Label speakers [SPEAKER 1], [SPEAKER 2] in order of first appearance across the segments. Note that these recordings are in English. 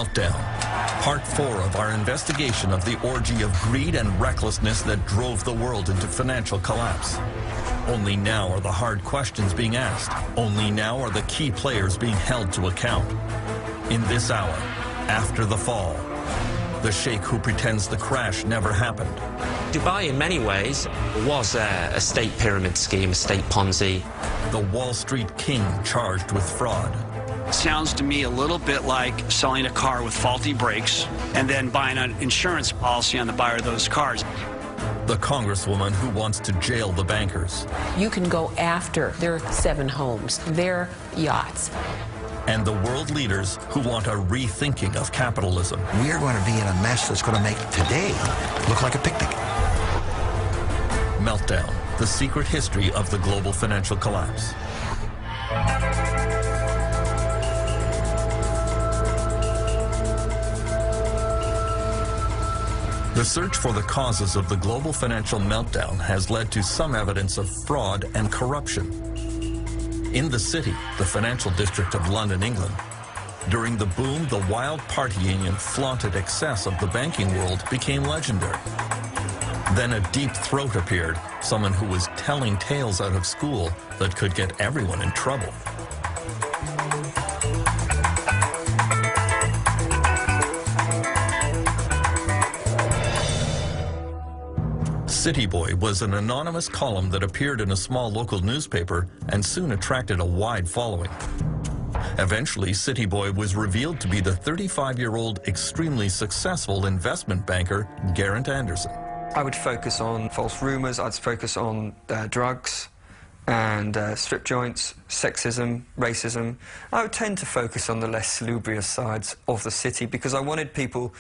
[SPEAKER 1] Meltdown, Part 4 of our investigation of the orgy of greed and recklessness that drove the world into financial collapse. Only now are the hard questions being asked. Only now are the key players being held to account. In this hour, after the fall, the sheikh who pretends the crash never happened.
[SPEAKER 2] Dubai, in many ways, was a state pyramid scheme, a state Ponzi.
[SPEAKER 1] The Wall Street king charged with fraud.
[SPEAKER 3] Sounds to me a little bit like selling a car with faulty brakes and then buying an insurance policy on the buyer of those cars.
[SPEAKER 1] The congresswoman who wants to jail the bankers.
[SPEAKER 4] You can go after their 7 homes, their yachts.
[SPEAKER 1] And the world leaders who want a rethinking of capitalism.
[SPEAKER 5] We are going to be in a mess that's going to make today look like a picnic.
[SPEAKER 1] Meltdown, the secret history of the global financial collapse. The search for the causes of the global financial meltdown has led to some evidence of fraud and corruption. In the city, the financial district of London, England, during the boom, the wild partying and flaunted excess of the banking world became legendary. Then a deep throat appeared, someone who was telling tales out of school that could get everyone in trouble. City Boy was an anonymous column that appeared in a small local newspaper and soon attracted a wide following. Eventually, City Boy was revealed to be the 35-year-old extremely successful investment banker, Geraint Anderson.
[SPEAKER 6] I would focus on false rumors, I'd focus on drugs and strip joints, sexism, racism. I would tend to focus on the less salubrious sides of the city because I wanted people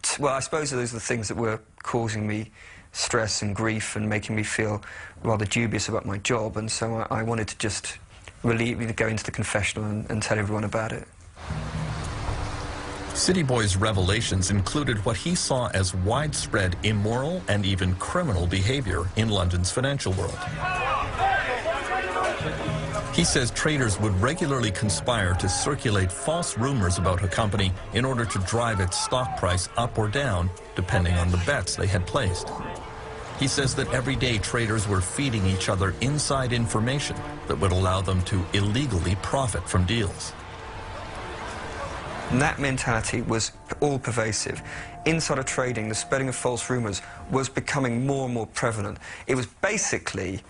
[SPEAKER 6] to, well, I suppose those are the things that were causing me stress and grief and making me feel rather dubious about my job, and so I wanted to just relieve, go into the confessional and tell everyone about it.
[SPEAKER 1] City Boy's revelations included what he saw as widespread immoral and even criminal behavior in London's financial world. He says traders would regularly conspire to circulate false rumors about a company in order to drive its stock price up or down, depending on the bets they had placed. He says that every day traders were feeding each other inside information that would allow them to illegally profit from deals.
[SPEAKER 6] And that mentality was all-pervasive. Insider trading, the spreading of false rumors, was becoming more and more prevalent. It was basically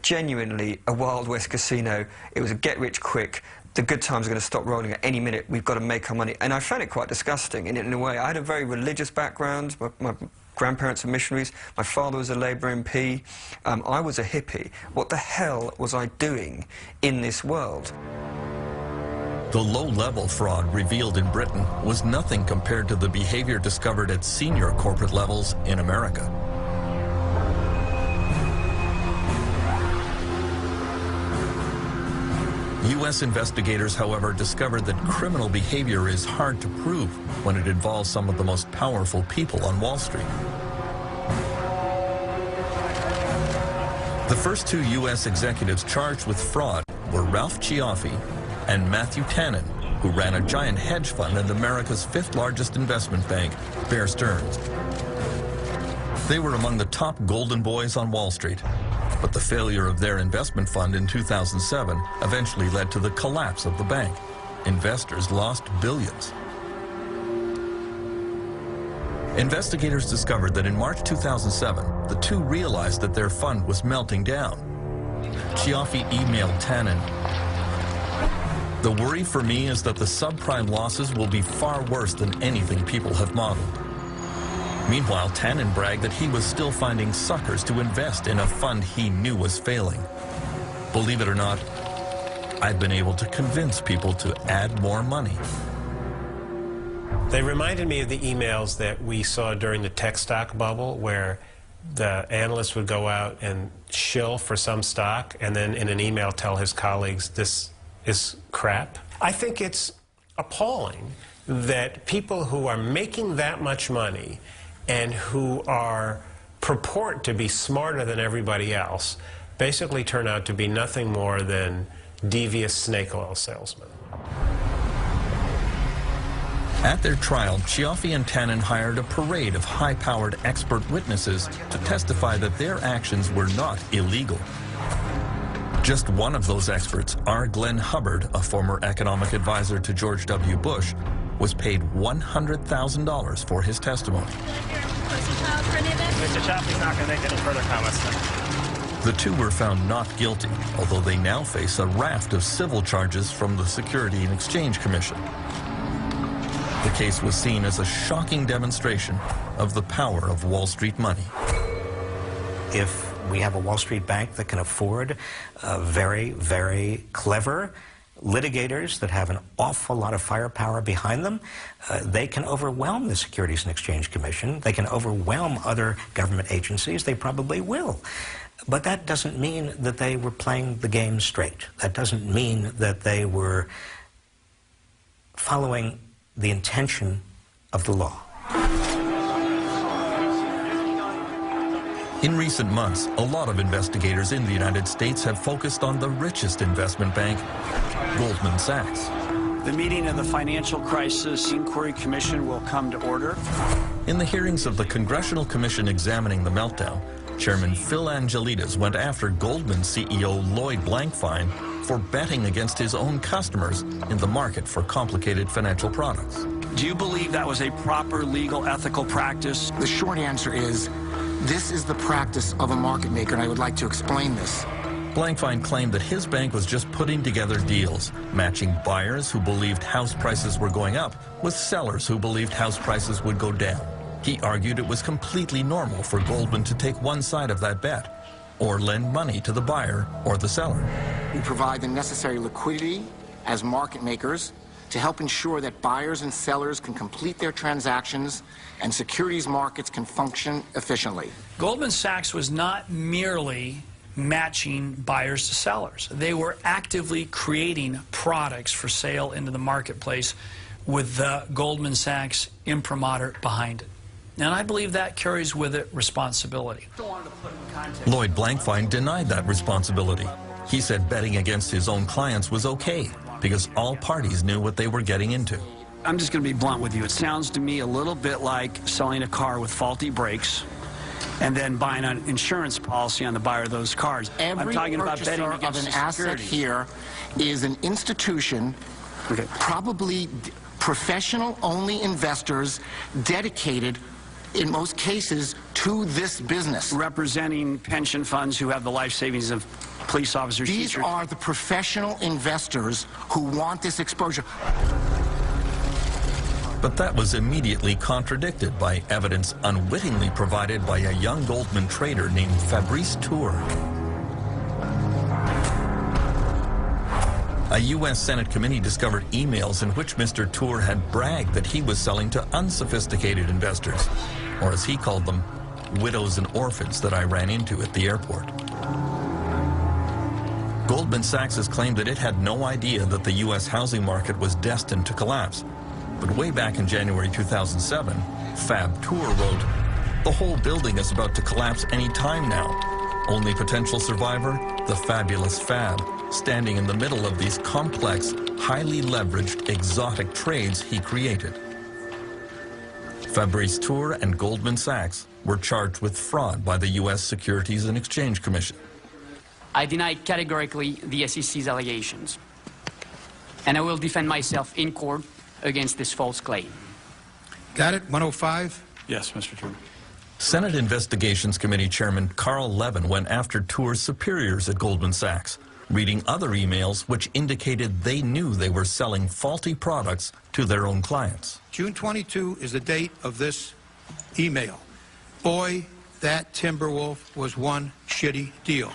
[SPEAKER 6] genuinely a Wild West casino. It was a get-rich-quick. The good times are going to stop rolling at any minute. We've got to make our money. And I found it quite disgusting in a way. I had a very religious background. My grandparents are missionaries. My father was a Labour MP. I was a hippie. What the hell was I doing in this world?
[SPEAKER 1] The low-level fraud revealed in Britain was nothing compared to the behavior discovered at senior corporate levels in America. U.S. investigators, however, discovered that criminal behavior is hard to prove when it involves some of the most powerful people on Wall Street. The first 2 U.S. executives charged with fraud were Ralph Cioffi and Matthew Tannen, who ran a giant hedge fund at America's 5th largest investment bank, Bear Stearns. They were among the top golden boys on Wall Street. But the failure of their investment fund in 2007 eventually led to the collapse of the bank. Investors lost billions. Investigators discovered that in March 2007, the two realized that their fund was melting down. Cioffi emailed Tannen, "The worry for me is that the subprime losses will be far worse than anything people have modeled." Meanwhile, Tannen bragged that he was still finding suckers to invest in a fund he knew was failing. Believe it or not, I've been able to convince people to add more money.
[SPEAKER 7] They reminded me of the emails that we saw during the tech stock bubble, where the analyst would go out and shill for some stock and then in an email tell his colleagues, this is crap. I think it's appalling that people who are making that much money and who purport to be smarter than everybody else basically turn out to be nothing more than devious snake oil salesmen.
[SPEAKER 1] At their trial, Cioffi and Tannen hired a parade of high-powered expert witnesses to testify that their actions were not illegal. Just one of those experts, R. Glenn Hubbard, a former economic advisor to George W. Bush, was paid $100,000 for his testimony.
[SPEAKER 8] Mr. Cioffi's not going to make any further comments now.
[SPEAKER 1] The two were found not guilty, although they now face a raft of civil charges from the Securities and Exchange Commission. The case was seen as a shocking demonstration of the power of Wall Street money.
[SPEAKER 5] If we have a Wall Street bank that can afford very, very clever litigators that have an awful lot of firepower behind them, they can overwhelm the Securities and Exchange Commission. They can overwhelm other government agencies. They probably will. But that doesn't mean that they were playing the game straight. That doesn't mean that they were following the intention of the law.
[SPEAKER 1] In recent months, a lot of investigators in the United States have focused on the richest investment bank, Goldman Sachs.
[SPEAKER 3] The meeting of the Financial Crisis Inquiry Commission will come to order.
[SPEAKER 1] In the hearings of the Congressional Commission examining the meltdown, Chairman Phil Angelides went after Goldman CEO Lloyd Blankfein for betting against his own customers in the market for complicated financial products.
[SPEAKER 3] Do you believe that was a proper legal ethical practice?
[SPEAKER 9] The short answer is, this is the practice of a market maker, and I would like to explain this.
[SPEAKER 1] Blankfein claimed that his bank was just putting together deals, matching buyers who believed house prices were going up with sellers who believed house prices would go down. He argued it was completely normal for Goldman to take one side of that bet, or lend money to the buyer or the seller.
[SPEAKER 9] We provide the necessary liquidity as market makers to help ensure that buyers and sellers can complete their transactions and securities markets can function efficiently.
[SPEAKER 10] Goldman Sachs was not merely matching buyers to sellers. They were actively creating products for sale into the marketplace with the Goldman Sachs imprimatur behind it. And I believe that carries with it responsibility.
[SPEAKER 1] Lloyd Blankfein denied that responsibility. He said betting against his own clients was okay because all parties knew what they were getting into.
[SPEAKER 3] I'm just going to be blunt with you. It sounds to me a little bit like selling a car with faulty brakes and then buying an insurance policy on the buyer of those cars.
[SPEAKER 9] Every
[SPEAKER 3] I'm talking about betting
[SPEAKER 9] purchaser
[SPEAKER 3] against
[SPEAKER 9] of an asset here is an institution, probably professional-only investors dedicated, in most cases, to this business.
[SPEAKER 3] Representing pension funds who have the life savings of police officers,
[SPEAKER 9] These
[SPEAKER 3] teachers.
[SPEAKER 9] are the professional investors who want this exposure.
[SPEAKER 1] But that was immediately contradicted by evidence unwittingly provided by a young Goldman trader named Fabrice Tour. A U.S. Senate committee discovered emails in which Mr. Tour had bragged that he was selling to unsophisticated investors, or as he called them, widows and orphans that I ran into at the airport. Goldman Sachs has claimed that it had no idea that the U.S. housing market was destined to collapse. But way back in January 2007, Fab Tour wrote, "The whole building is about to collapse any time now. Only potential survivor, the fabulous Fab, standing in the middle of these complex, highly leveraged, exotic trades he created." Fabrice Tour and Goldman Sachs were charged with fraud by the U.S. Securities and Exchange Commission.
[SPEAKER 11] I deny categorically the SEC's allegations, and I will defend myself in court against this false claim.
[SPEAKER 12] Got it? 105?
[SPEAKER 3] Yes, Mr. Chairman.
[SPEAKER 1] Senate Investigations Committee Chairman Carl Levin went after Tour's superiors at Goldman Sachs, reading other emails which indicated they knew they were selling faulty products to their own clients.
[SPEAKER 12] June 22 is the date of this email. Boy, that Timberwolf was one shitty deal.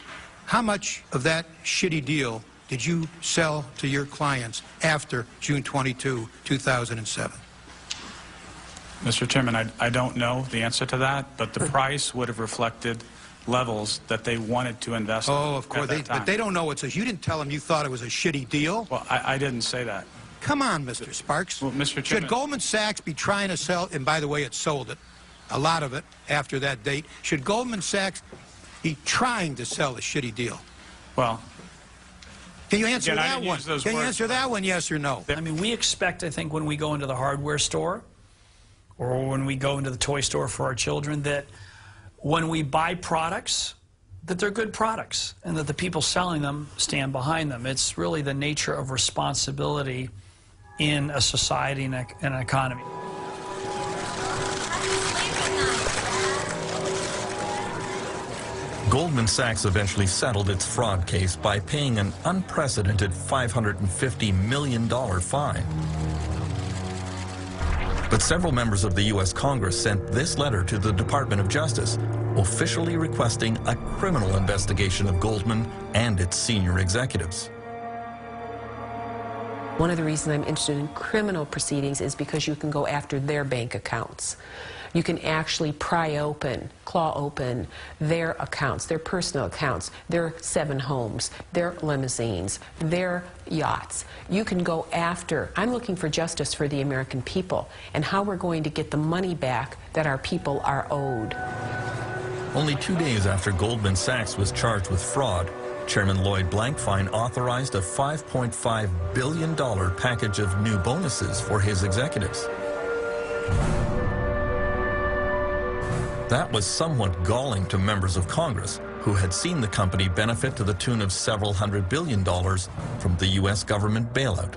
[SPEAKER 12] How much of that shitty deal did you sell to your clients after June 22, 2007?
[SPEAKER 13] Mr. Chairman, I don't know the answer to that, but the price would have reflected levels that they wanted to invest in.
[SPEAKER 12] Oh, of course, but they don't know it's a... You didn't tell them you thought it was a shitty deal?
[SPEAKER 13] Well, I didn't say that.
[SPEAKER 12] Come on, Mr. Sparks.
[SPEAKER 13] Well, Mr. Chairman...
[SPEAKER 12] Should Goldman Sachs be trying to sell... And by the way, it sold it, a lot of it, after that date. Should Goldman Sachs be trying to sell a shitty deal?
[SPEAKER 13] Well,
[SPEAKER 12] Can you answer
[SPEAKER 13] Again, I
[SPEAKER 12] that
[SPEAKER 13] didn't
[SPEAKER 12] one?
[SPEAKER 13] use those
[SPEAKER 12] Can you
[SPEAKER 13] words.
[SPEAKER 12] answer that one, yes or no?
[SPEAKER 10] I mean, we expect, I think, when we go into the hardware store or when we go into the toy store for our children, that when we buy products, that they're good products and that the people selling them stand behind them. It's really the nature of responsibility in a society and an economy.
[SPEAKER 1] Goldman Sachs eventually settled its fraud case by paying an unprecedented $550 million fine. But several members of the U.S. Congress sent this letter to the Department of Justice, officially requesting a criminal investigation of Goldman and its senior executives.
[SPEAKER 4] One of the reasons I'm interested in criminal proceedings is because you can go after their bank accounts. You can actually pry open, claw open their accounts, their personal accounts, their 7 homes, their limousines, their yachts. You can go after, I'm looking for justice for the American people and how we're going to get the money back that our people are owed.
[SPEAKER 1] Only 2 days after Goldman Sachs was charged with fraud, Chairman Lloyd Blankfein authorized a $5.5 billion package of new bonuses for his executives. That was somewhat galling to members of Congress who had seen the company benefit to the tune of several $100 billion from the U.S. government bailout.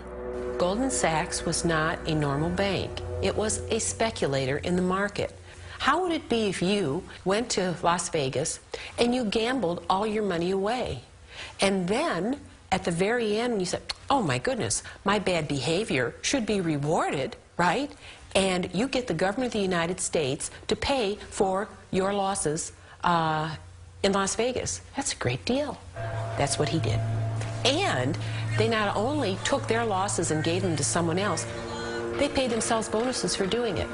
[SPEAKER 4] Goldman Sachs was not a normal bank. It was a speculator in the market. How would it be if you went to Las Vegas and you gambled all your money away? And then, at the very end, when you said, oh my goodness, my bad behavior should be rewarded, right? And you get the government of the United States to pay for your losses in Las Vegas. That's a great deal. That's what he did. And they not only took their losses and gave them to someone else, they paid themselves bonuses for doing it.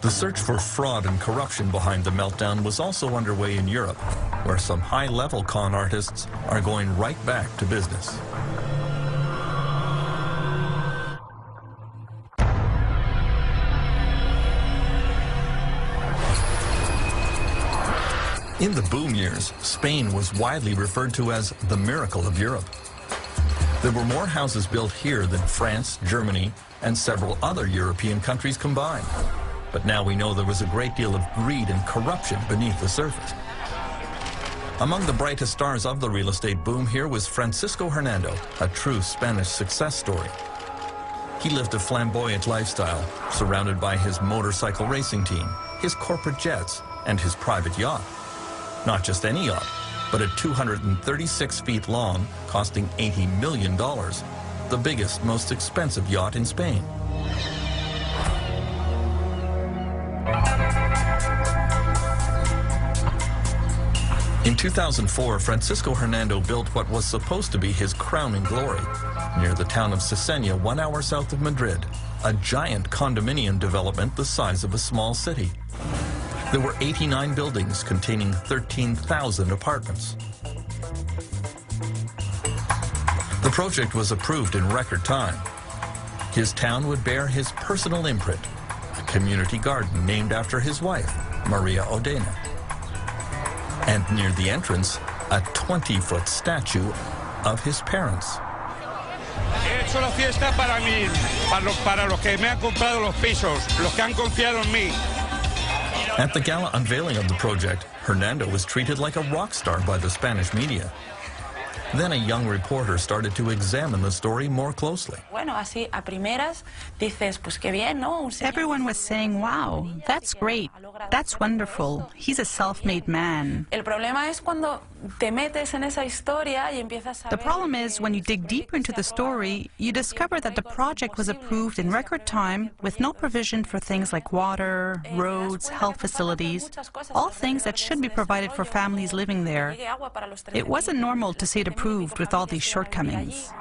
[SPEAKER 1] The search for fraud and corruption behind the meltdown was also underway in Europe, where some high-level con artists are going right back to business. In the boom years, Spain was widely referred to as the miracle of Europe. There were more houses built here than France, Germany, and several other European countries combined. But now we know there was a great deal of greed and corruption beneath the surface. Among the brightest stars of the real estate boom here was Francisco Hernando, a true Spanish success story. He lived a flamboyant lifestyle, surrounded by his motorcycle racing team, his corporate jets, and his private yacht. Not just any yacht, but a 236 feet long, costing $80 million, the biggest, most expensive yacht in Spain. In 2004, Francisco Hernando built what was supposed to be his crowning glory near the town of Cesena, 1 hour south of Madrid, a giant condominium development the size of a small city. There were 89 buildings containing 13,000 apartments. The project was approved in record time. His town would bear his personal imprint, a community garden named after his wife, Maria Odena. And near the entrance, a 20-foot statue of his parents.
[SPEAKER 14] He hecho la fiesta para mí, para los que me han comprado los pisos, los que han confiado en mí.
[SPEAKER 1] At the gala unveiling of the project, Hernando was treated like a rock star by the Spanish media. Then a young reporter started to examine the story more closely.
[SPEAKER 15] Bueno, así a primeras dices, pues qué bien, ¿no?
[SPEAKER 16] Everyone was saying, wow, that's great, that's wonderful, he's a self-made man.
[SPEAKER 15] El problema es cuando te metes en esa historia y empiezas a
[SPEAKER 16] The problem is when you dig deeper into the story, you discover that the project was approved in record time with no provision for things like water, roads, health facilities, all things that should be provided for families living there. It wasn't normal to see it approved with all these shortcomings.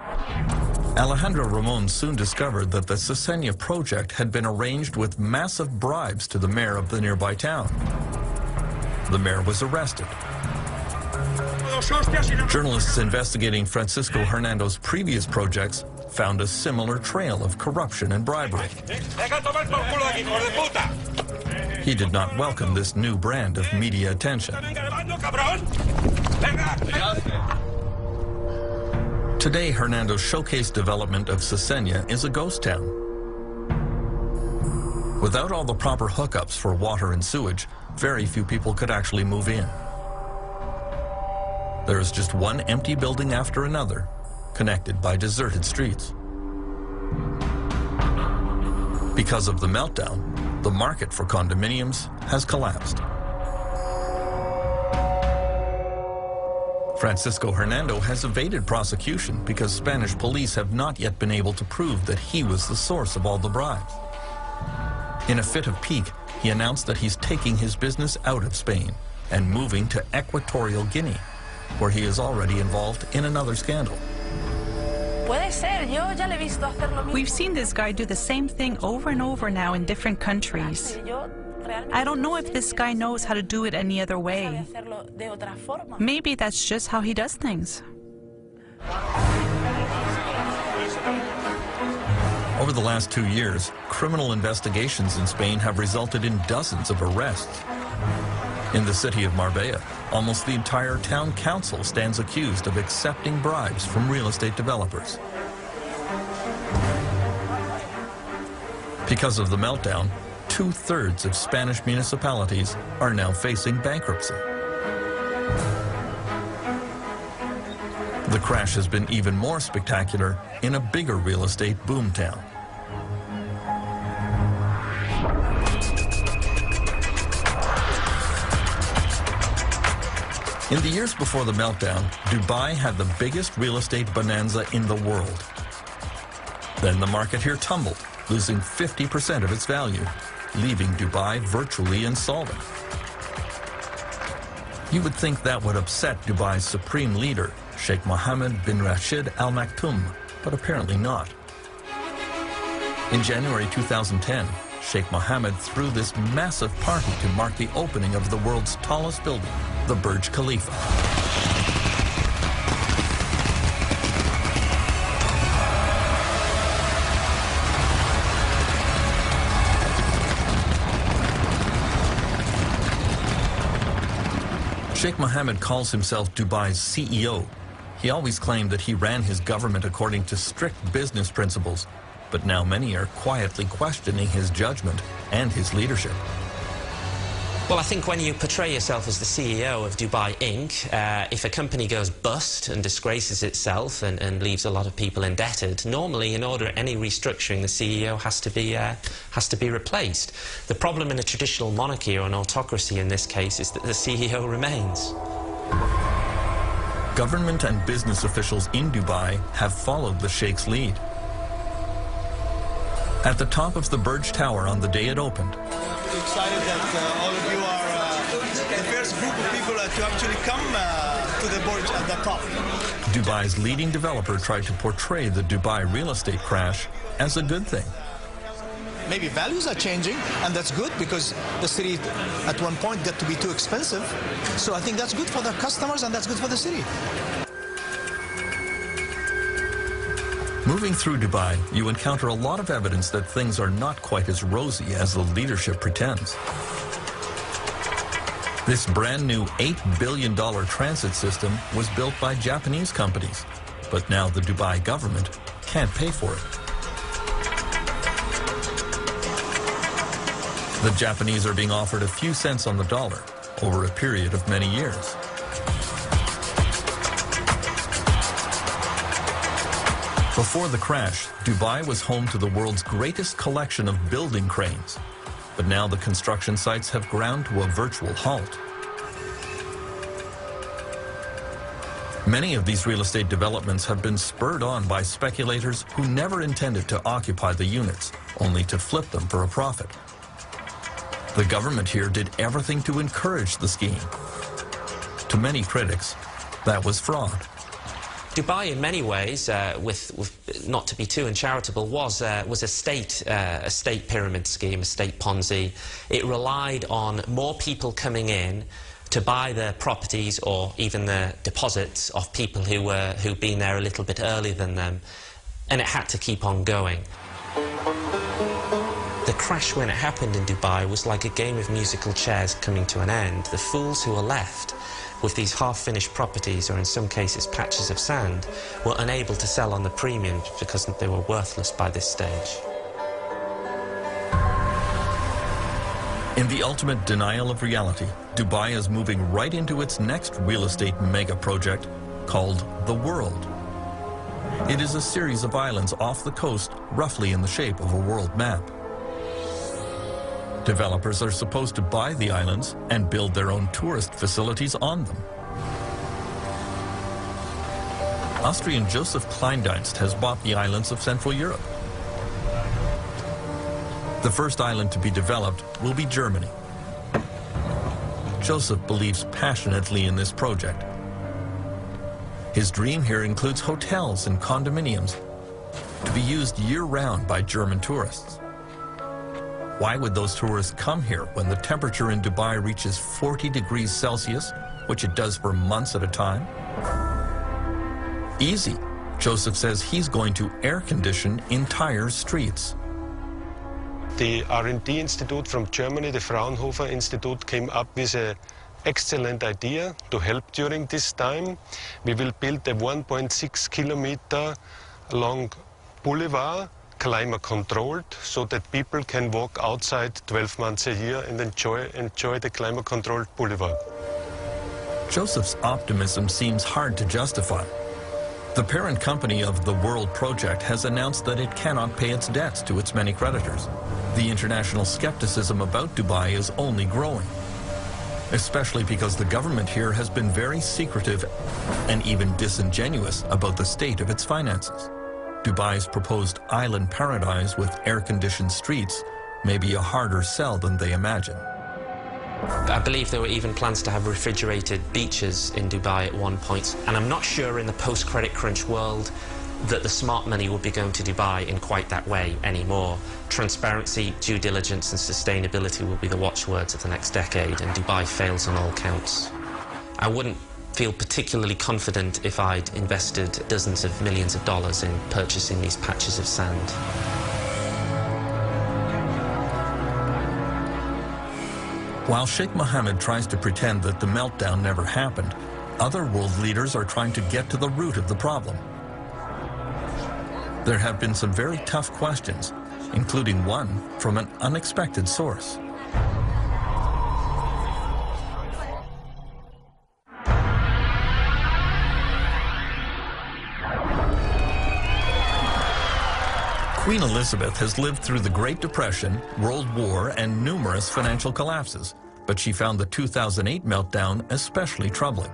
[SPEAKER 1] Alejandro Ramon soon discovered that the Cesena project had been arranged with massive bribes to the mayor of the nearby town. The mayor was arrested. Journalists investigating Francisco Hernando's previous projects found a similar trail of corruption and bribery. He did not welcome this new brand of media attention. Today, Hernando's showcase development of Cesena is a ghost town. Without all the proper hookups for water and sewage, very few people could actually move in. There is just one empty building after another, connected by deserted streets. Because of the meltdown, the market for condominiums has collapsed. Francisco Hernando has evaded prosecution because Spanish police have not yet been able to prove that he was the source of all the bribes. In a fit of pique, he announced that he's taking his business out of Spain and moving to Equatorial Guinea, where he is already involved in another scandal.
[SPEAKER 16] We've seen this guy do the same thing over and over now in different countries. I don't know if this guy knows how to do it any other way. Maybe that's just how he does things.
[SPEAKER 1] Over the last 2 years, criminal investigations in Spain have resulted in dozens of arrests. In the city of Marbella, almost the entire town council stands accused of accepting bribes from real estate developers. Because of the meltdown, 2/3 of Spanish municipalities are now facing bankruptcy. The crash has been even more spectacular in a bigger real estate boomtown. In the years before the meltdown, Dubai had the biggest real estate bonanza in the world. Then the market here tumbled, losing 50% of its value, leaving Dubai virtually insolvent. You would think that would upset Dubai's supreme leader, Sheikh Mohammed bin Rashid Al Maktoum, but apparently not. In January 2010, Sheikh Mohammed threw this massive party to mark the opening of the world's tallest building, the Burj Khalifa. Sheikh Mohammed calls himself Dubai's CEO. He always claimed that he ran his government according to strict business principles, but now many are quietly questioning his judgment and his leadership.
[SPEAKER 2] Well, I think when you portray yourself as the CEO of Dubai Inc., if a company goes bust and disgraces itself and leaves a lot of people indebted, normally, in order any restructuring, the CEO has to be replaced. The problem in a traditional monarchy or an autocracy in this case is that the CEO remains.
[SPEAKER 1] Government and business officials in Dubai have followed the Sheikh's lead. At the top of the Burj Tower on the day it opened,
[SPEAKER 17] excited that all of you are the first group of people to actually come to the Burj at the top.
[SPEAKER 1] Dubai's leading developer tried to portray the Dubai real estate crash as a good thing.
[SPEAKER 17] Maybe values are changing, and that's good because the city at one point got to be too expensive. So I think that's good for the customers and that's good for the city.
[SPEAKER 1] Moving through Dubai, you encounter a lot of evidence that things are not quite as rosy as the leadership pretends. This brand new $8 billion transit system was built by Japanese companies, but now the Dubai government can't pay for it. The Japanese are being offered a few cents on the dollar over a period of many years. Before the crash, Dubai was home to the world's greatest collection of building cranes. But now the construction sites have ground to a virtual halt. Many of these real estate developments have been spurred on by speculators who never intended to occupy the units, only to flip them for a profit. The government here did everything to encourage the scheme. To many critics, that was fraud.
[SPEAKER 2] Dubai, in many ways, not to be too uncharitable, was a state pyramid scheme, a state Ponzi. It relied on more people coming in to buy the properties or even the deposits of people who'd been there a little bit earlier than them, and it had to keep on going. The crash when it happened in Dubai was like a game of musical chairs coming to an end. The fools who were left with these half-finished properties, or in some cases patches of sand, were unable to sell on the premium because they were worthless by this stage.
[SPEAKER 1] In the ultimate denial of reality, Dubai is moving right into its next real estate mega project called The World. It is a series of islands off the coast, roughly in the shape of a world map. Developers are supposed to buy the islands and build their own tourist facilities on them. Austrian Joseph Kleindienst has bought the islands of Central Europe. The first island to be developed will be Germany. Joseph believes passionately in this project. His dream here includes hotels and condominiums to be used year-round by German tourists. Why would those tourists come here when the temperature in Dubai reaches 40 degrees Celsius, which it does for months at a time? Easy. Joseph says he's going to air condition entire streets.
[SPEAKER 18] The R&D Institute from Germany, the Fraunhofer Institute, came up with an excellent idea to help during this time. We will build a 1.6 kilometer long boulevard, climate controlled, so that people can walk outside 12 months a year and enjoy the climate controlled boulevard.
[SPEAKER 1] Joseph's optimism seems hard to justify. The parent company of the World Project has announced that it cannot pay its debts to its many creditors. The international skepticism about Dubai is only growing, especially because the government here has been very secretive and even disingenuous about the state of its finances. Dubai's proposed island paradise with air-conditioned streets may be a harder sell than they imagine.
[SPEAKER 2] I believe there were even plans to have refrigerated beaches in Dubai at one point, and I'm not sure in the post-credit crunch world that the smart money will be going to Dubai in quite that way anymore. Transparency, due diligence and sustainability will be the watchwords of the next decade, and Dubai fails on all counts. I wouldn't feel particularly confident if I'd invested dozens of millions of dollars in purchasing these patches of sand.
[SPEAKER 1] While Sheikh Mohammed tries to pretend that the meltdown never happened, other world leaders are trying to get to the root of the problem. There have been some very tough questions, including one from an unexpected source. Queen Elizabeth has lived through the Great Depression, World War, and numerous financial collapses, but she found the 2008 meltdown especially troubling.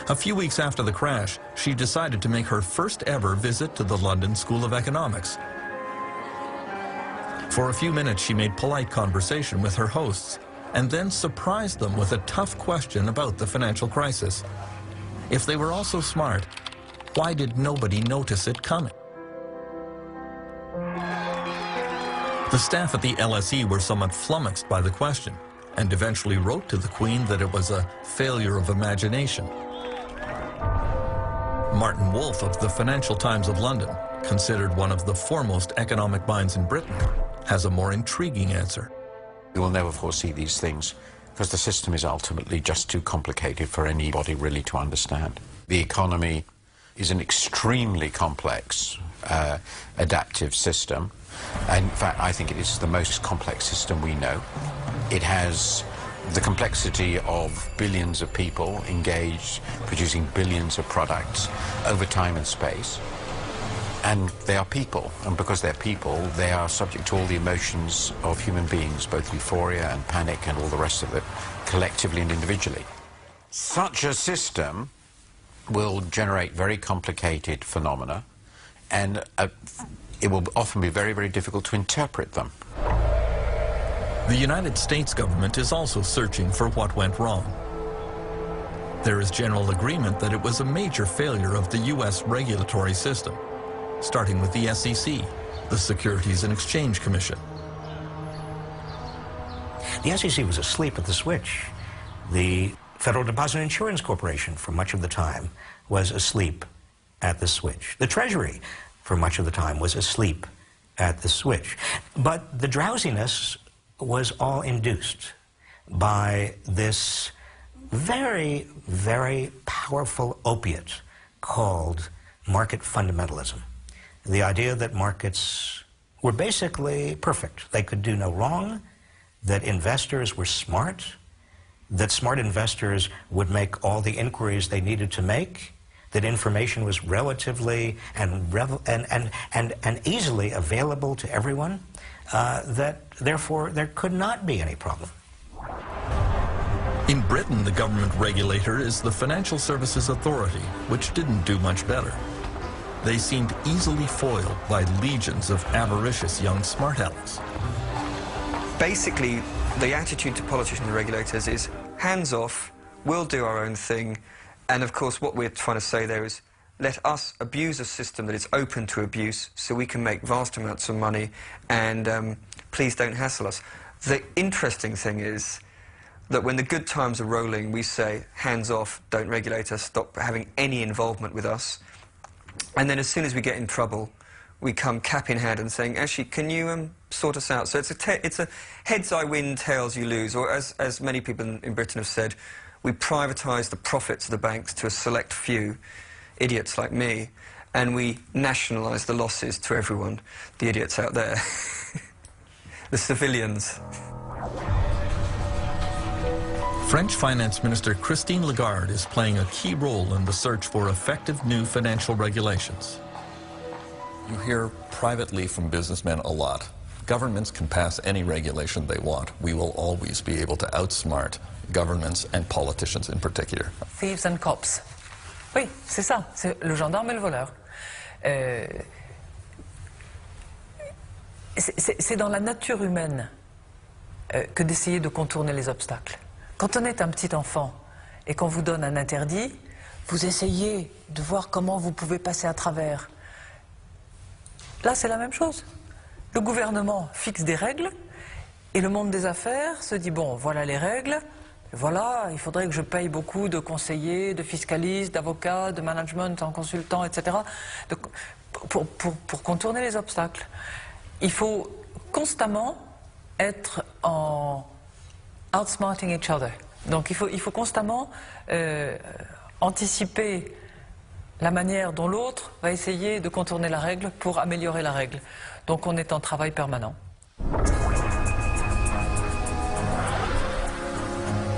[SPEAKER 1] A few weeks after the crash, she decided to make her first ever visit to the London School of Economics. For a few minutes, she made polite conversation with her hosts and then surprised them with a tough question about the financial crisis. If they were all so smart, why did nobody notice it coming? The staff at the LSE were somewhat flummoxed by the question and eventually wrote to the Queen that it was a failure of imagination. Martin Wolf of the Financial Times of London, considered one of the foremost economic minds in Britain, has a more intriguing answer.
[SPEAKER 19] We will never foresee these things because the system is ultimately just too complicated for anybody really to understand. The economy is an extremely complex, adaptive system. In fact, I think it is the most complex system we know. It has the complexity of billions of people engaged, producing billions of products over time and space. And they are people, and because they're people, they are subject to all the emotions of human beings, both euphoria and panic and all the rest of it, collectively and individually. Such a system will generate very complicated phenomena, and it will often be very, very difficult to interpret them.
[SPEAKER 1] The United States government is also searching for what went wrong. There is general agreement that it was a major failure of the U.S. regulatory system, starting with the SEC, the Securities and Exchange Commission.
[SPEAKER 5] The SEC was asleep at the switch. The Federal Deposit Insurance Corporation, for much of the time, was asleep at the switch. The Treasury, for much of the time, was asleep at the switch. But the drowsiness was all induced by this very, very powerful opiate called market fundamentalism. The idea that markets were basically perfect. They could do no wrong, that investors were smart, that smart investors would make all the inquiries they needed to make, that information was relatively and easily available to everyone, that therefore there could not be any problem.
[SPEAKER 1] In Britain, the government regulator is the Financial Services Authority, which didn't do much better. They seemed easily foiled by legions of avaricious young smart alecks.
[SPEAKER 6] Basically, the attitude to politicians and regulators is hands off, we'll do our own thing, and of course what we're trying to say there is let us abuse a system that is open to abuse so we can make vast amounts of money, and please don't hassle us. The interesting thing is that when the good times are rolling, we say, hands off, don't regulate us, stop having any involvement with us. And then as soon as we get in trouble, we come cap in hand and saying, actually, can you sort us out? So it's a heads I win, tails you lose, or as many people in Britain have said, we privatise the profits of the banks to a select few, idiots like me, and we nationalise the losses to everyone, the idiots out there, the civilians.
[SPEAKER 1] French Finance Minister Christine Lagarde is playing a key role in the search for effective new financial regulations.
[SPEAKER 20] You hear privately from businessmen a lot. Governments can pass any regulation they want. We will always be able to outsmart governments and politicians in particular.
[SPEAKER 21] Thieves and cops. Oui, c'est ça. C'est le gendarme et le voleur. C'est dans la nature humaine que d'essayer de contourner les obstacles. Quand on est un petit enfant et qu'on vous donne un interdit, vous essayez de voir comment vous pouvez passer à travers. Là, c'est la même chose. Le gouvernement fixe des règles et le monde des affaires se dit, bon, voilà les règles, voilà, il faudrait que je paye beaucoup de conseillers, de fiscalistes, d'avocats, de management en consultant, etc. Pour contourner les obstacles. Il faut constamment être en outsmarting each other. Donc il faut constamment anticiper la manière dont l'autre va essayer de contourner la règle pour améliorer la règle. Donc on est en travail permanent.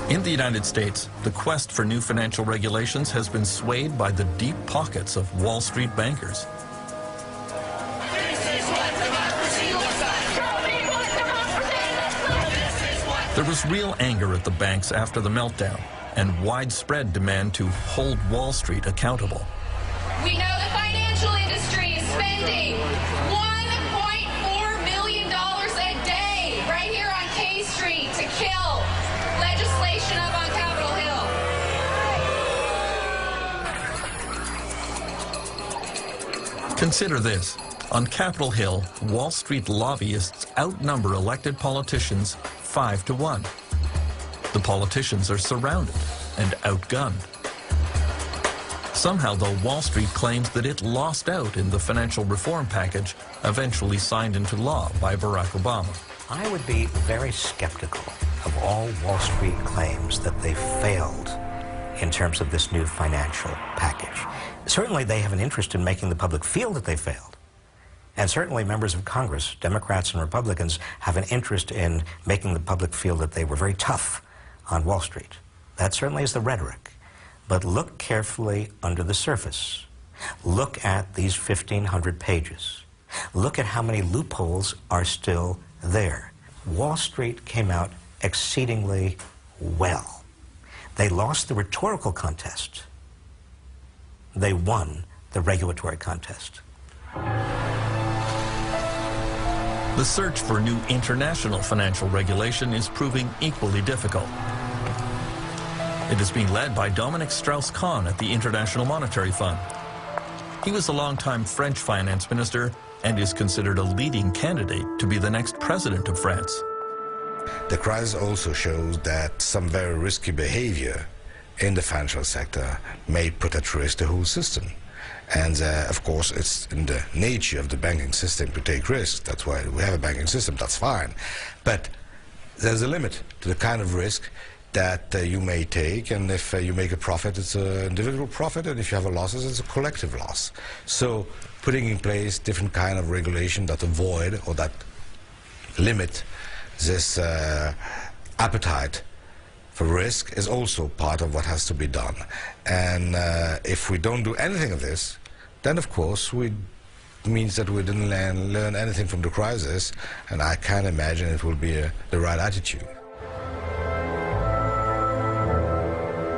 [SPEAKER 1] In the United States, the quest for new financial regulations has been swayed by the deep pockets of Wall Street bankers. There was real anger at the banks after the meltdown and widespread demand to hold Wall Street accountable.
[SPEAKER 22] We know the financial industry is spending $1.4 million a day right here on K Street to kill legislation up on Capitol Hill.
[SPEAKER 1] Consider this. On Capitol Hill, Wall Street lobbyists outnumber elected politicians 5-1. The politicians are surrounded and outgunned. Somehow, though, Wall Street claims that it lost out in the financial reform package eventually signed into law by Barack Obama.
[SPEAKER 5] I would be very skeptical of all Wall Street claims that they failed in terms of this new financial package. Certainly, they have an interest in making the public feel that they failed. And certainly members of Congress, Democrats and Republicans, have an interest in making the public feel that they were very tough on Wall Street. That certainly is the rhetoric. But look carefully under the surface. Look at these 1,500 pages. Look at how many loopholes are still there. Wall Street came out exceedingly well. They lost the rhetorical contest. They won the regulatory contest.
[SPEAKER 1] The search for new international financial regulation is proving equally difficult. It is being led by Dominique Strauss-Kahn at the International Monetary Fund. He was a longtime French finance minister and is considered a leading candidate to be the next president of France.
[SPEAKER 23] The crisis also shows that some very risky behavior in the financial sector may put at risk the whole system.
[SPEAKER 7] And of course, it's in the nature of the banking system to take risks. That's why we have a banking system. That's fine. But there's a limit to the kind of risk that you may take, and if you make a profit, it's an individual profit, and if you have a losses, it's a collective loss. So putting in place different kind of regulation that avoid or that limit this appetite for risk is also part of what has to be done. And if we don't do anything of this, then of course it means that we didn't learn anything from the crisis, and I can't imagine it will be the right attitude.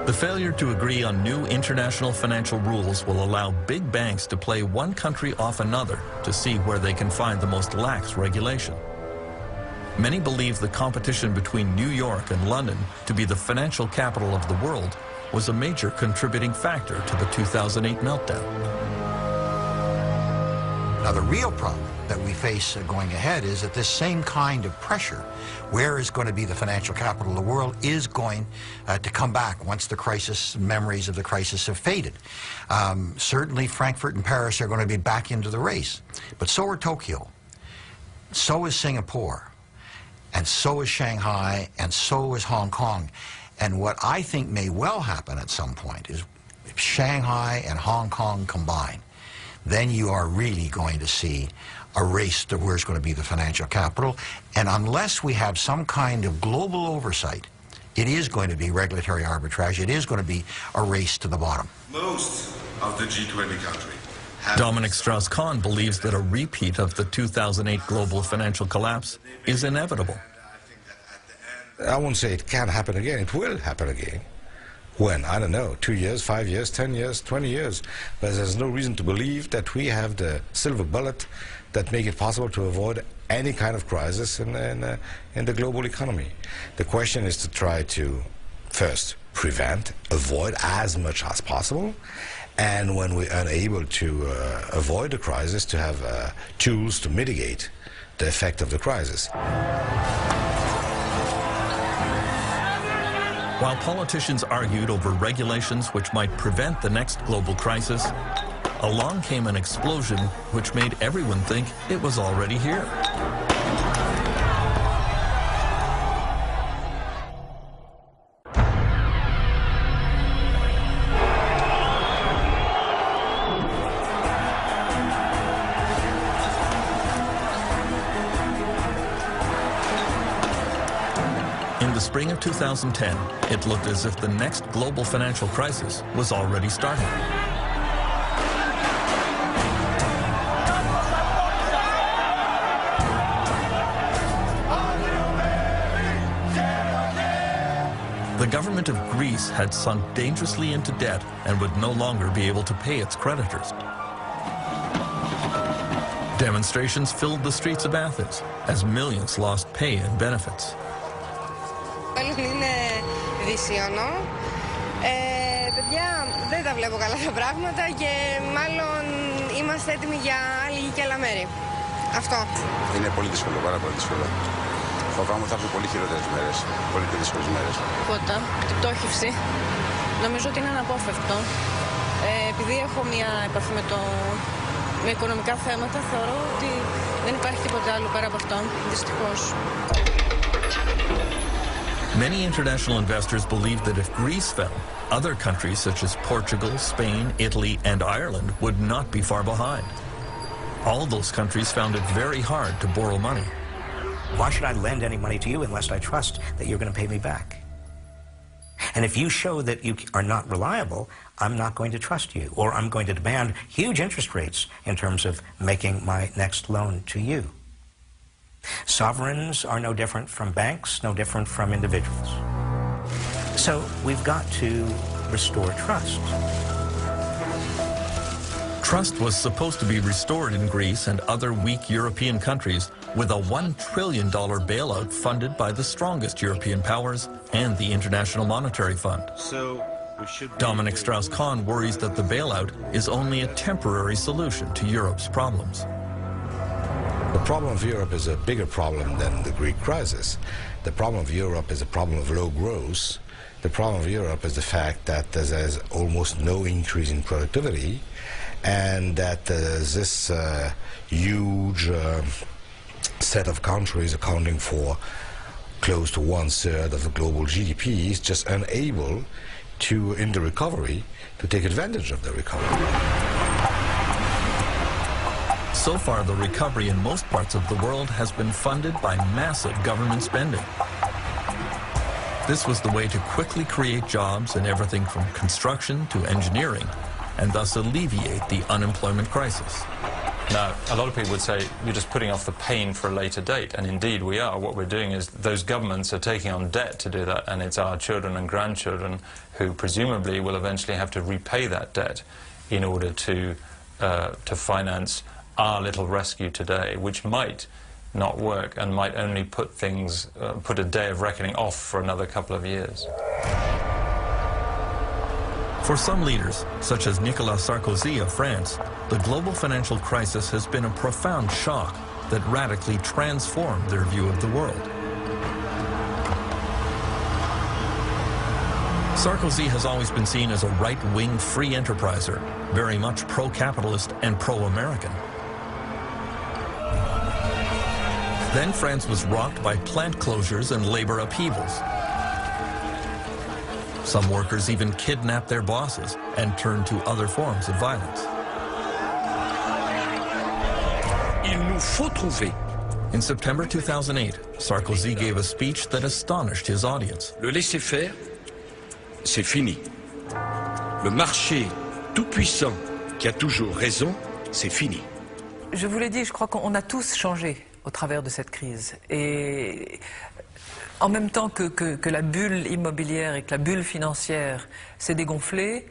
[SPEAKER 1] The failure to agree on new international financial rules will allow big banks to play one country off another to see where they can find the most lax regulation. Many believe the competition between New York and London to be the financial capital of the world was a major contributing factor to the 2008 meltdown.
[SPEAKER 8] Now, the real problem that we face going ahead is that this same kind of pressure, where is going to be the financial capital of the world, is going to come back once the crisis, memories of the crisis have faded. Certainly Frankfurt and Paris are going to be back into the race, but so are Tokyo, so is Singapore, and so is Shanghai, and so is Hong Kong. And what I think may well happen at some point is if Shanghai and Hong Kong combine, then you are really going to see a race to where's going to be the financial capital. And unless we have some kind of global oversight, it is going to be regulatory arbitrage. It is going to be a race to the bottom.
[SPEAKER 9] Most of the G20 countries.
[SPEAKER 1] Dominic Strauss-Kahn believes that a repeat of the 2008 global financial collapse is inevitable.
[SPEAKER 7] I won't say it can happen again. It will happen again. When? I don't know. 2 years, 5 years, 10 years, 20 years. But there's no reason to believe that we have the silver bullet that make it possible to avoid any kind of crisis in the global economy. The question is to try to, first, prevent, avoid as much as possible, and when we're unable to avoid the crisis, to have tools to mitigate the effect of the crisis.
[SPEAKER 1] While politicians argued over regulations which might prevent the next global crisis, along came an explosion which made everyone think it was already here. In the spring of 2010, it looked as if the next global financial crisis was already starting. The government of Greece had sunk dangerously into debt and would no longer be able to pay its creditors. Demonstrations filled the streets of Athens as millions lost pay and benefits.
[SPEAKER 24] Είναι δυσίωνο. Παιδιά, δεν τα βλέπω καλά τα πράγματα και μάλλον είμαστε έτοιμοι για άλλη και άλλα μέρη. Αυτό.
[SPEAKER 9] Είναι πολύ δύσκολο, πάρα πολύ δύσκολο. Φοβάμαι ότι θα έρθουν πολύ χειρότερες μέρες, πολύ πιο δύσκολες μέρες.
[SPEAKER 15] Τίποτα, την πτώχευση. Νομίζω ότι είναι αναπόφευκτο. Επειδή έχω μια επαφή με οικονομικά θέματα, θεωρώ ότι δεν υπάρχει τίποτα άλλο πέρα από αυτό, δυστυχώς.
[SPEAKER 1] Many international investors believed that if Greece fell, other countries such as Portugal, Spain, Italy, and Ireland would not be far behind. All those countries found it very hard to borrow money.
[SPEAKER 5] Why should I lend any money to you unless I trust that you're going to pay me back? And if you show that you are not reliable, I'm not going to trust you, or I'm going to demand huge interest rates in terms of making my next loan to you. Sovereigns are no different from banks, no different from individuals. So we've got to restore trust.
[SPEAKER 1] Trust was supposed to be restored in Greece and other weak European countries with a $1 trillion bailout funded by the strongest European powers and the International Monetary Fund. Dominic Strauss-Kahn worries that the bailout is only a temporary solution to Europe's problems.
[SPEAKER 7] The problem of Europe is a bigger problem than the Greek crisis. The problem of Europe is a problem of low growth. The problem of Europe is the fact that there's almost no increase in productivity, and that this huge set of countries accounting for close to 1/3 of the global GDP is just unable to, in the recovery, to take advantage of the recovery.
[SPEAKER 1] So far, the recovery in most parts of the world has been funded by massive government spending. This was the way to quickly create jobs in everything from construction to engineering, and thus alleviate the unemployment crisis.
[SPEAKER 3] Now, a lot of people would say you're just putting off the pain for a later date, and indeed we are. What we're doing is those governments are taking on debt to do that, and it's our children and grandchildren who presumably will eventually have to repay that debt in order to finance our little rescue today, which might not work and might only put things, put a day of reckoning off for another couple of years.
[SPEAKER 1] For some leaders, such as Nicolas Sarkozy of France, the global financial crisis has been a profound shock that radically transformed their view of the world. Sarkozy has always been seen as a right-wing free enterpriser, very much pro-capitalist and pro-American. Then France was rocked by plant closures and labor upheavals. Some workers even kidnapped their bosses and turned to other forms of violence.
[SPEAKER 11] Il nous faut trouver.
[SPEAKER 1] In September 2008, Sarkozy gave a speech that astonished his audience.
[SPEAKER 11] Le laisser-faire, c'est fini. Le marché tout-puissant qui a toujours raison, c'est fini.
[SPEAKER 21] Je vous l'ai dit, je crois qu'on a tous changé au travers de cette crise. Et en même temps que la bulle immobilière et que la bulle financière s'est dégonflée,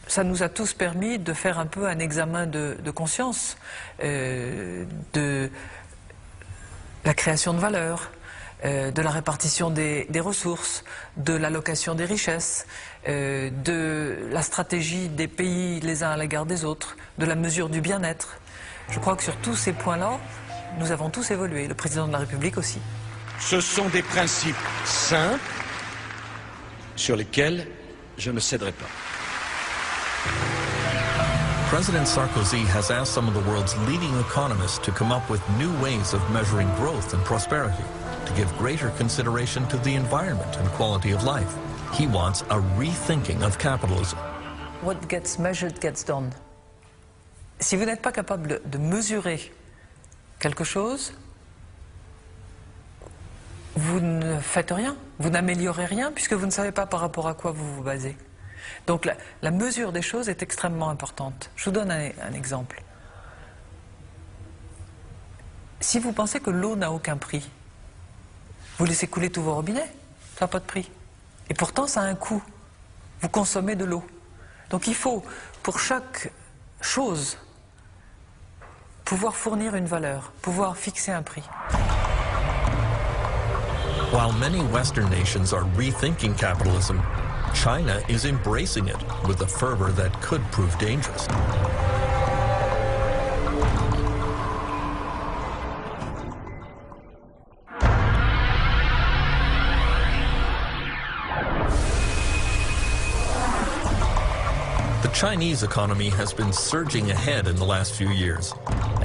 [SPEAKER 21] ça nous a tous permis de faire un peu un examen de conscience de la création de valeur, de la répartition des ressources, de l'allocation des richesses, de la stratégie des pays les uns à l'égard des autres, de la mesure du bien-être. Je crois que sur tous ces points-là, nous avons tous évolué, le président de la République aussi.
[SPEAKER 11] Ce sont des principes simples sur lesquels je ne céderai pas.
[SPEAKER 1] President Sarkozy has asked some of the world's leading economists to come up with new ways of measuring growth and prosperity, to give greater consideration to the environment and quality of life. He wants a rethinking of capitalism.
[SPEAKER 21] What gets measured gets done. Si vous n'êtes pas capable de mesurer quelque chose, vous ne faites rien, vous n'améliorez rien, puisque vous ne savez pas par rapport à quoi vous vous basez. Donc la mesure des choses est extrêmement importante. Je vous donne un exemple. Si vous pensez que l'eau n'a aucun prix, vous laissez couler tous vos robinets, ça n'a pas de prix. Et pourtant, ça a un coût. Vous consommez de l'eau. Donc il faut, pour chaque chose, pouvoir fournir une valeur, pouvoir fixer un prix.
[SPEAKER 1] While many Western nations are rethinking capitalism, China is embracing it with a fervor that could prove dangerous. The Chinese economy has been surging ahead in the last few years,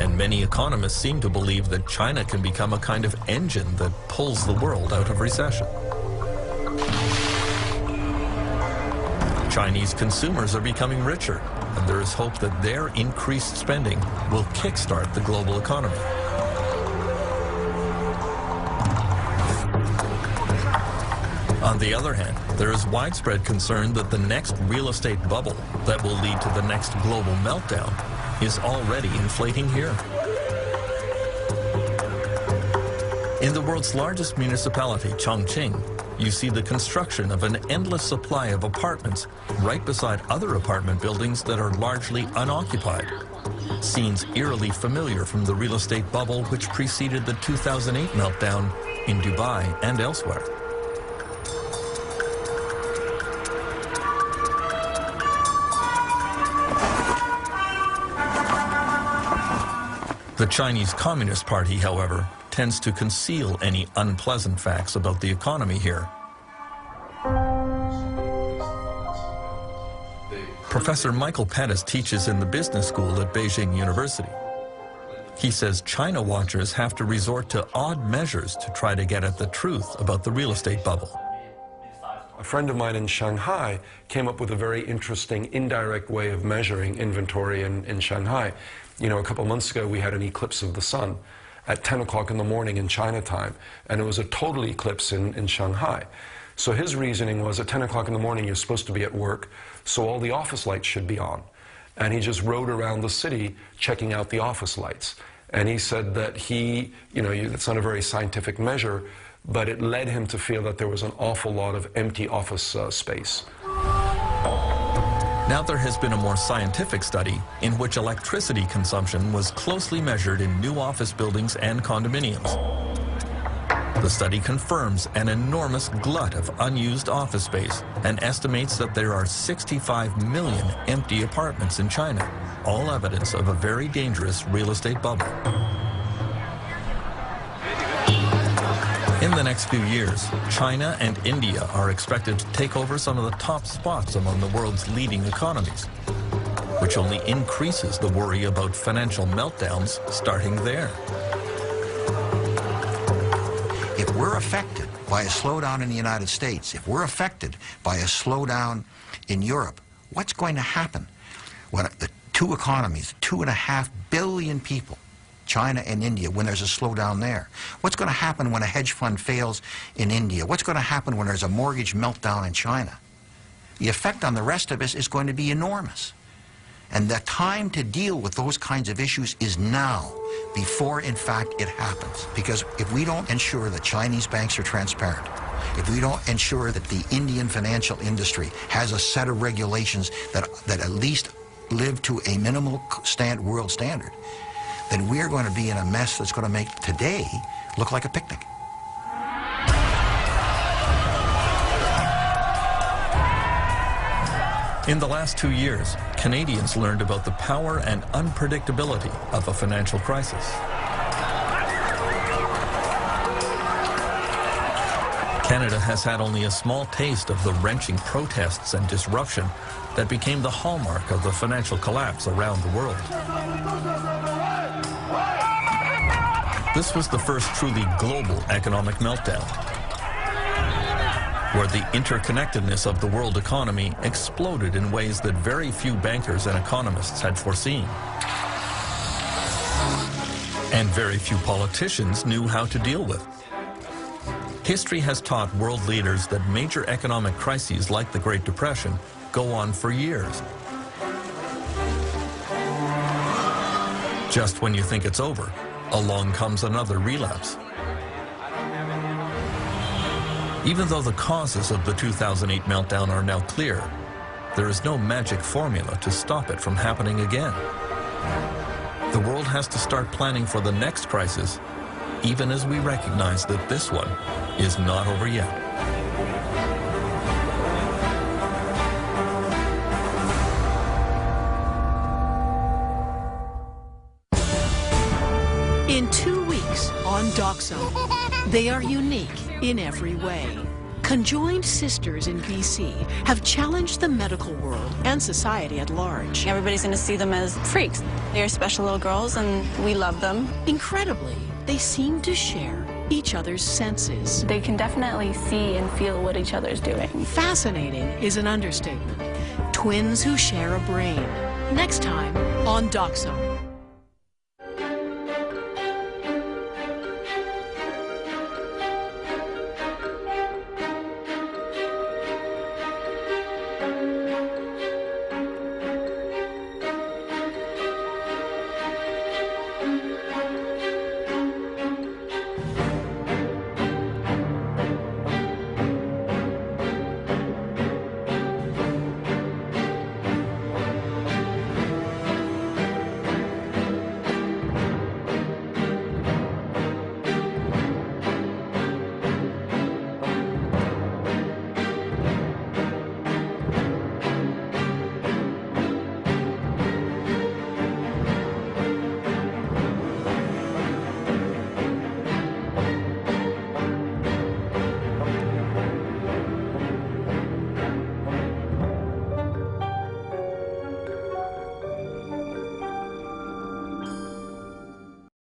[SPEAKER 1] and many economists seem to believe that China can become a kind of engine that pulls the world out of recession. Chinese consumers are becoming richer, and there is hope that their increased spending will kickstart the global economy. On the other hand, there is widespread concern that the next real estate bubble that will lead to the next global meltdown is already inflating here. In the world's largest municipality, Chongqing, you see the construction of an endless supply of apartments right beside other apartment buildings that are largely unoccupied. Scenes eerily familiar from the real estate bubble which preceded the 2008 meltdown in Dubai and elsewhere. The Chinese Communist Party, however, tends to conceal any unpleasant facts about the economy here.
[SPEAKER 12] The
[SPEAKER 1] Professor Michael Pettis teaches in the business school at Beijing University. He says China watchers have to resort to odd measures to try to get at the truth about the real estate bubble.
[SPEAKER 4] A friend of mine in Shanghai came up with a very interesting indirect way of measuring inventory in Shanghai. You know, a couple months ago we had an eclipse of the sun at 10 o'clock in the morning in China time, and it was a total eclipse in Shanghai. So his reasoning was at 10 o'clock in the morning you're supposed to be at work, so all the office lights should be on. And he just rode around the city checking out the office lights. And he said that it's not a very scientific measure, but it led him to feel that there was an awful lot of empty office space.
[SPEAKER 1] Now there has been a more scientific study in which electricity consumption was closely measured in new office buildings and condominiums. The study confirms an enormous glut of unused office space and estimates that there are 65 million empty apartments in China, all evidence of a very dangerous real estate bubble. In the next few years, China and India are expected to take over some of the top spots among the world's leading economies, which only increases the worry about financial meltdowns starting there.
[SPEAKER 8] If we're affected by a slowdown in the United States, if we're affected by a slowdown in Europe, what's going to happen when the two economies, 2.5 billion people, China and India, when there's a slowdown there? What's going to happen when a hedge fund fails in India? What's going to happen when there's a mortgage meltdown in China? The effect on the rest of us is going to be enormous. And the time to deal with those kinds of issues is now, before, in fact, it happens. Because if we don't ensure that Chinese banks are transparent, if we don't ensure that the Indian financial industry has a set of regulations that at least live to a minimal world standard, then we're going to be in a mess that's going to make today look like a picnic.
[SPEAKER 1] In the last 2 years, Canadians learned about the power and unpredictability of a financial crisis. Canada has had only a small taste of the wrenching protests and disruption that became the hallmark of the financial collapse around the world. This was the first truly global economic meltdown, where the interconnectedness of the world economy exploded in ways that very few bankers and economists had foreseen. And very few politicians knew how to deal with. History has taught world leaders that major economic crises like the Great Depression go on for years. Just when you think it's over, along comes another relapse. Even though the causes of the 2008 meltdown are now clear, there is no magic formula to stop it from happening again. The world has to start planning for the next crisis, even as we recognize that this one is not over yet.
[SPEAKER 10] In 2 weeks on Doxo, they are unique in every way. Conjoined sisters in BC have challenged the medical world and society at large.
[SPEAKER 12] Everybody's going to see them as freaks. They're special little girls and we love them.
[SPEAKER 10] Incredibly, they seem to share each other's senses.
[SPEAKER 12] They can definitely see and feel what each other's doing.
[SPEAKER 10] Fascinating is an understatement. Twins who share a brain. Next time on Doxo.